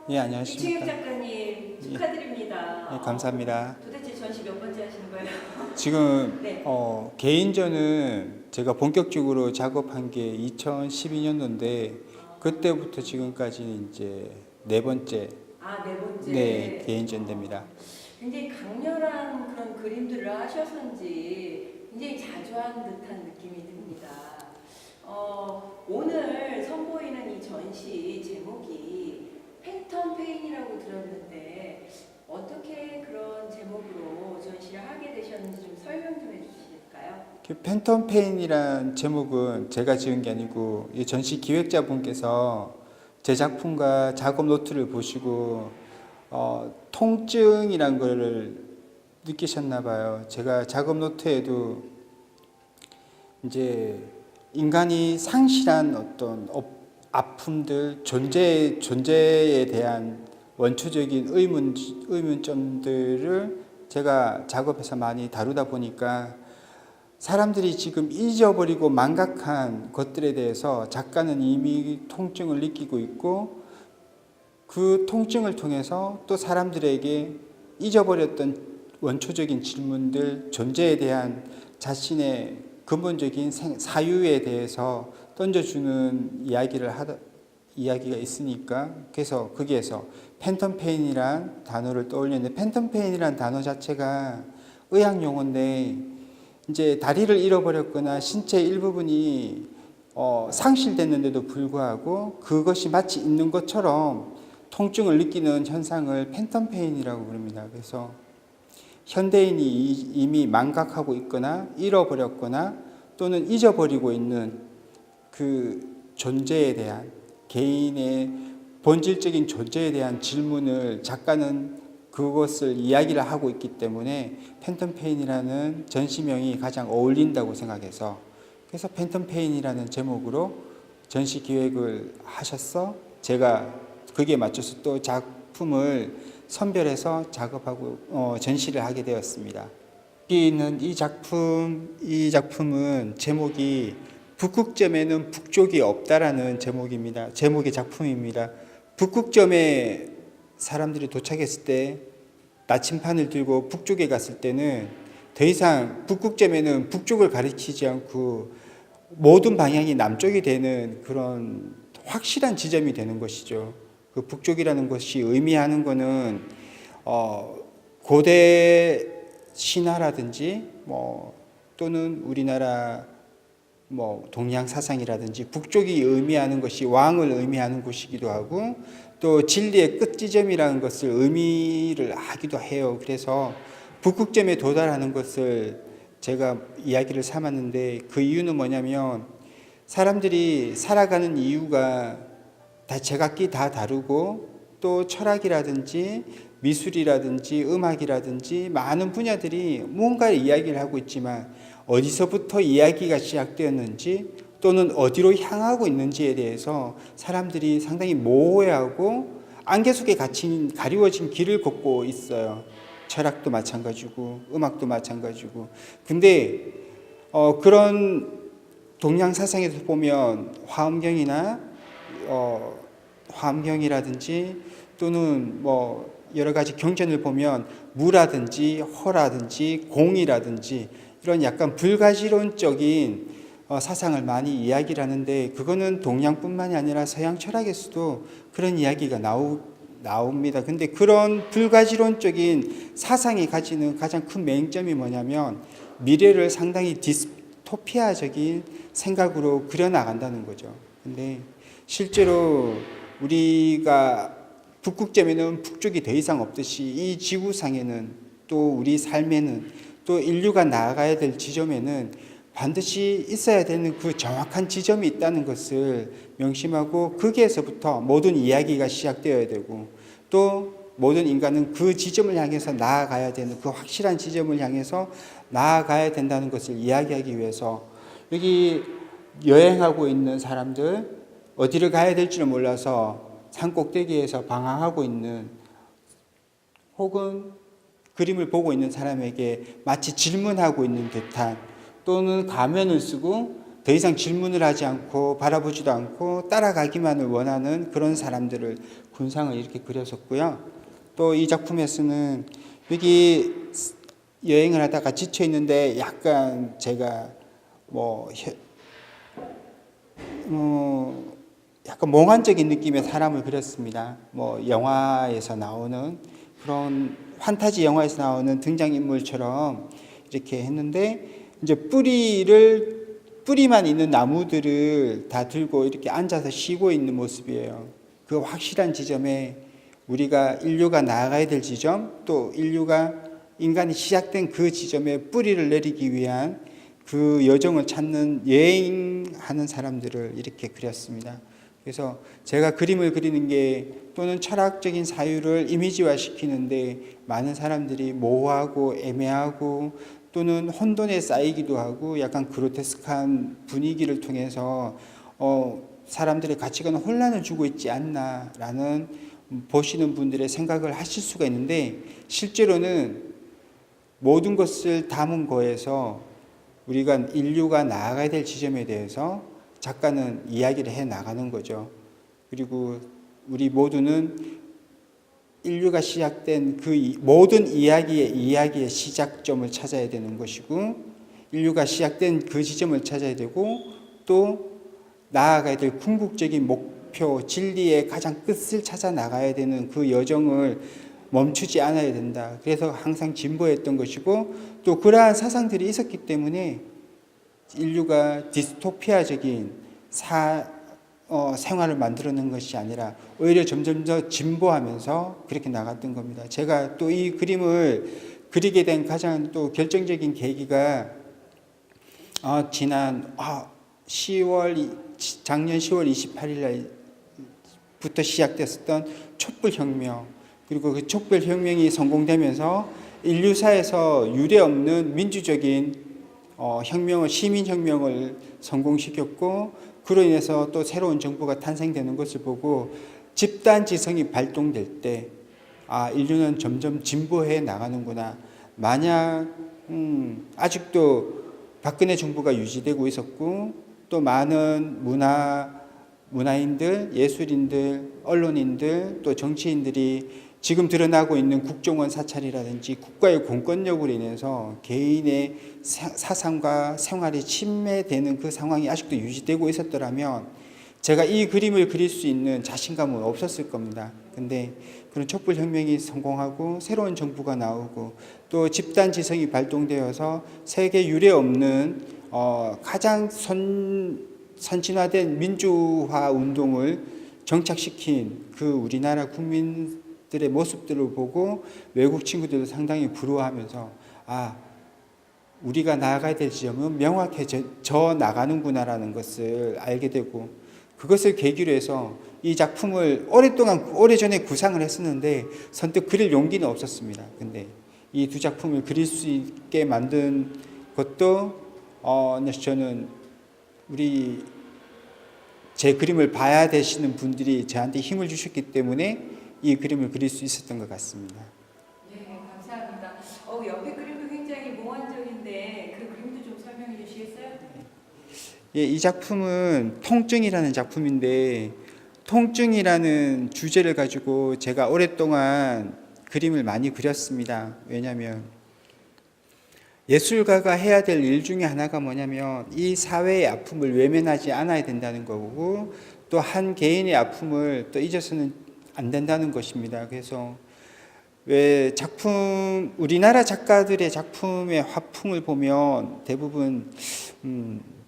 예, 이충혁 안녕하십니까. 작가님 축하드립니다. 예, 감사합니다. 도대체 전시 몇 번째 하시는 거예요? 지금 네. 개인전은 제가 본격적으로 작업한 게 2012년도인데 그때부터 지금까지 이제 네 번째 네 번째. 네, 개인전입니다. 굉장히 강렬한 그런 그림들을 하셔서인지 굉장히 자주 한 듯한 느낌이 듭니다. 오늘 선보이는 이 전시 제목이 팬텀 페인이라고 들었는데 어떻게 그런 제목으로 전시를 하게 되셨는지 좀 설명 좀 해주실까요? 팬텀 페인이란 제목은 제가 지은 게 아니고 이 전시 기획자분께서 제 작품과 작업 노트를 보시고 통증이란 거를 느끼셨나 봐요. 제가 작업 노트에도 이제 인간이 상실한 어떤 아픔들, 존재에 대한 원초적인 의문점들을 제가 작업해서 많이 다루다 보니까 사람들이 지금 잊어버리고 망각한 것들에 대해서 작가는 이미 통증을 느끼고 있고 그 통증을 통해서 또 사람들에게 잊어버렸던 원초적인 질문들, 존재에 대한 자신의 근본적인 사유에 대해서 던져주는 이야기가 있으니까 그래서 거기에서 팬텀 페인이란 단어를 떠올렸는데 팬텀 페인이란 단어 자체가 의학 용어인데 이제 다리를 잃어버렸거나 신체 일부분이 상실됐는데도 불구하고 그것이 마치 있는 것처럼 통증을 느끼는 현상을 팬텀 페인이라고 부릅니다. 그래서 현대인이 이미 망각하고 있거나 잃어버렸거나 또는 잊어버리고 있는 그 존재에 대한 개인의 본질적인 존재에 대한 질문을 작가는 그것을 이야기를 하고 있기 때문에 팬텀 페인이라는 전시명이 가장 어울린다고 생각해서 그래서 팬텀 페인이라는 제목으로 전시 기획을 하셔서 제가 거기에 맞춰서 또 작품을 선별해서 작업하고 전시를 하게 되었습니다. 여기 있는 이 작품은 제목이 북극점에는 북쪽이 없다라는 제목입니다. 제목의 작품입니다. 북극점에 사람들이 도착했을 때 나침판을 들고 북쪽에 갔을 때는 더 이상 북극점에는 북쪽을 가리키지 않고 모든 방향이 남쪽이 되는 그런 확실한 지점이 되는 것이죠. 그 북쪽이라는 것이 의미하는 것은 고대 신화라든지 또는 우리나라 동양 사상이라든지 북쪽이 의미하는 것이 왕을 의미하는 곳이기도 하고 또 진리의 끝 지점이라는 것을 의미를 하기도 해요. 그래서 북극점에 도달하는 것을 제가 이야기를 삼았는데 그 이유는 뭐냐면 사람들이 살아가는 이유가 다 제각기 다 다르고 또 철학이라든지 미술이라든지 음악이라든지 많은 분야들이 뭔가 이야기를 하고 있지만 어디서부터 이야기가 시작되었는지 또는 어디로 향하고 있는지에 대해서 사람들이 상당히 모호해하고 안개 속에 갇힌 가리워진 길을 걷고 있어요. 철학도 마찬가지고 음악도 마찬가지고. 근데 그런 동양 사상에서 보면 화엄경이라든지 또는 여러 가지 경전을 보면 무라든지 허라든지 공이라든지 이런 약간 불가지론적인 사상을 많이 이야기를 하는데 그거는 동양뿐만이 아니라 서양 철학에서도 그런 이야기가 나옵니다. 근데 그런 불가지론적인 사상이 가지는 가장 큰 맹점이 뭐냐면 미래를 상당히 디스토피아적인 생각으로 그려나간다는 거죠. 근데 실제로 우리가 북극점에는 북쪽이 더 이상 없듯이 이 지구상에는 또 우리 삶에는 또 인류가 나아가야 될 지점에는 반드시 있어야 되는 그 정확한 지점이 있다는 것을 명심하고 거기에서부터 모든 이야기가 시작되어야 되고 또 모든 인간은 그 지점을 향해서 나아가야 되는 그 확실한 지점을 향해서 나아가야 된다는 것을 이야기하기 위해서 여기 여행하고 있는 사람들 어디를 가야 될지를 몰라서 산 꼭대기에서 방황하고 있는 혹은 그림을 보고 있는 사람에게 마치 질문하고 있는 듯한 또는 가면을 쓰고 더 이상 질문을 하지 않고 바라보지도 않고 따라가기만을 원하는 그런 사람들을 군상을 이렇게 그렸었고요. 또 이 작품에서는 여기 여행을 하다가 지쳐 있는데 약간 제가 약간 몽환적인 느낌의 사람을 그렸습니다. 영화에서 나오는 그런 판타지 영화에서 나오는 등장인물처럼 이렇게 했는데, 이제 뿌리만 있는 나무들을 다 들고 이렇게 앉아서 쉬고 있는 모습이에요. 그 확실한 지점에 우리가 인류가 나아가야 될 지점, 또 인간이 시작된 그 지점에 뿌리를 내리기 위한 그 여정을 찾는 여행하는 사람들을 이렇게 그렸습니다. 그래서 제가 그림을 그리는 게 또는 철학적인 사유를 이미지화 시키는데 많은 사람들이 모호하고 애매하고 또는 혼돈에 쌓이기도 하고 약간 그로테스크한 분위기를 통해서 사람들의 가치관에 혼란을 주고 있지 않나라는 보시는 분들의 생각을 하실 수가 있는데, 실제로는 모든 것을 담은 거에서 우리가 인류가 나아가야 될 지점에 대해서 작가는 이야기를 해 나가는 거죠. 그리고 우리 모두는 인류가 시작된 그 모든 이야기의 시작점을 찾아야 되는 것이고, 인류가 시작된 그 지점을 찾아야 되고, 또 나아가야 될 궁극적인 목표, 진리의 가장 끝을 찾아 나가야 되는 그 여정을 멈추지 않아야 된다. 그래서 항상 진보했던 것이고, 또 그러한 사상들이 있었기 때문에 인류가 디스토피아적인 생활을 만들어낸 것이 아니라 오히려 점점 더 진보하면서 그렇게 나갔던 겁니다. 제가 또 이 그림을 그리게 된 가장 또 결정적인 계기가 작년 10월 28일 날부터 시작됐었던 촛불혁명, 그리고 그 촛불혁명이 성공되면서 인류사에서 유례없는 민주적인 시민혁명을 성공시켰고, 그로 인해서 또 새로운 정부가 탄생되는 것을 보고 집단지성이 발동될 때 인류는 점점 진보해 나가는구나. 만약 아직도 박근혜 정부가 유지되고 있었고, 또 많은 문화인들, 예술인들, 언론인들, 또 정치인들이 지금 드러나고 있는 국정원 사찰이라든지 국가의 공권력으로 인해서 개인의 사상과 생활이 침해되는 그 상황이 아직도 유지되고 있었더라면 제가 이 그림을 그릴 수 있는 자신감은 없었을 겁니다. 근데 그런 촛불혁명이 성공하고 새로운 정부가 나오고 또 집단지성이 발동되어서 세계 유례 없는 가장 선진화된 민주화 운동을 정착시킨 그 우리나라 국민들의 모습들을 보고 외국 친구들도 상당히 부러워하면서 우리가 나아가야 될 지점은 명확해져 나가는구나라는 것을 알게 되고, 그것을 계기로 해서 이 작품을 오래전에 구상을 했었는데 선뜻 그릴 용기는 없었습니다. 근데 이 두 작품을 그릴 수 있게 만든 것도 저는 제 그림을 봐야 되시는 분들이 저한테 힘을 주셨기 때문에 이 그림을 그릴 수 있었던 것 같습니다. 네, 감사합니다. 옆에 그림도 굉장히 몽환적인데 그 그림도 좀 설명해 주시겠어요? 예, 이 작품은 통증이라는 작품인데, 통증이라는 주제를 가지고 제가 오랫동안 그림을 많이 그렸습니다. 왜냐하면 예술가가 해야 될 일 중에 하나가 뭐냐면 이 사회의 아픔을 외면하지 않아야 된다는 거고, 또 한 개인의 아픔을 또 잊어서는 안 된다는 것입니다. 그래서 왜 우리나라 작가들의 작품의 화풍을 보면 대부분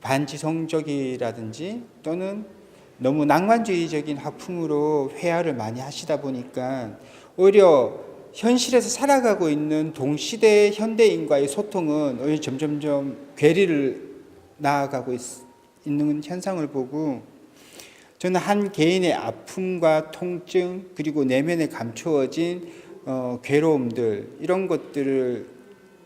반지성적이라든지 또는 너무 낭만주의적인 화풍으로 회화를 많이 하시다 보니까 오히려 현실에서 살아가고 있는 동시대 현대인과의 소통은 오히려 점점점 괴리를 나아가고 있는 현상을 보고, 저는 한 개인의 아픔과 통증 그리고 내면에 감추어진 괴로움들, 이런 것들을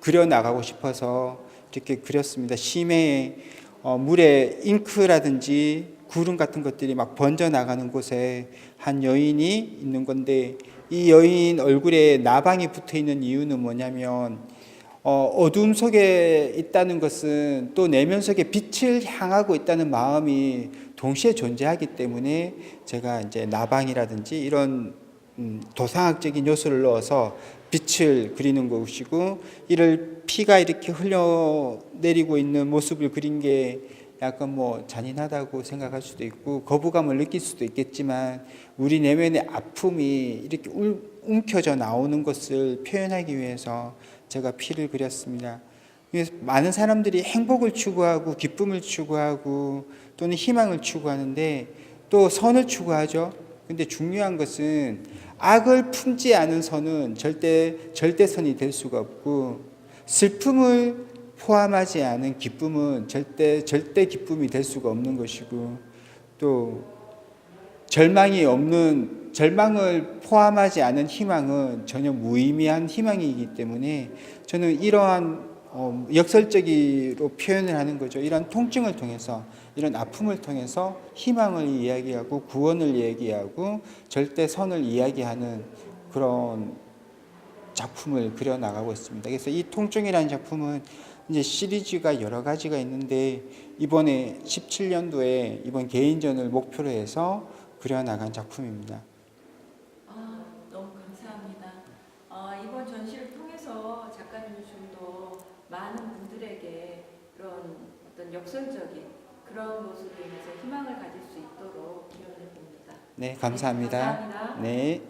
그려나가고 싶어서 이렇게 그렸습니다. 심해에 물에 잉크라든지 구름 같은 것들이 막 번져나가는 곳에 한 여인이 있는 건데, 이 여인 얼굴에 나방이 붙어 있는 이유는 뭐냐면 어둠 속에 있다는 것은 또 내면 속에 빛을 향하고 있다는 마음이 동시에 존재하기 때문에 제가 이제 나방이라든지 이런 도상학적인 요소를 넣어서 빛을 그리는 것이고, 이를 피가 이렇게 흘러내리고 있는 모습을 그린 게 약간 뭐 잔인하다고 생각할 수도 있고 거부감을 느낄 수도 있겠지만, 우리 내면의 아픔이 이렇게 움켜져 나오는 것을 표현하기 위해서 제가 피를 그렸습니다. 그래서 많은 사람들이 행복을 추구하고 기쁨을 추구하고 또는 희망을 추구하는데 또 선을 추구하죠. 근데 중요한 것은 악을 품지 않은 선은 절대선이 될 수가 없고, 슬픔을 포함하지 않은 기쁨은 절대 기쁨이 될 수가 없는 것이고, 또 절망을 포함하지 않은 희망은 전혀 무의미한 희망이기 때문에 저는 이러한 역설적으로 표현을 하는 거죠. 이런 통증을 통해서, 이런 아픔을 통해서 희망을 이야기하고 구원을 이야기하고 절대선을 이야기하는 그런 작품을 그려 나가고 있습니다. 그래서 이 통증이라는 작품은 이제 시리즈가 여러 가지가 있는데, 이번에 17년도에 이번 개인전을 목표로 해서 그려 나간 작품입니다. 너무 감사합니다. 이번 전시를 통해서 작가님이 좀 더 많은 분들에게 그런 어떤 역설적인 그런 모습에 인해서 희망을 가질 수 있도록 기원해 봅니다. 네, 감사합니다. 네, 감사합니다. 네.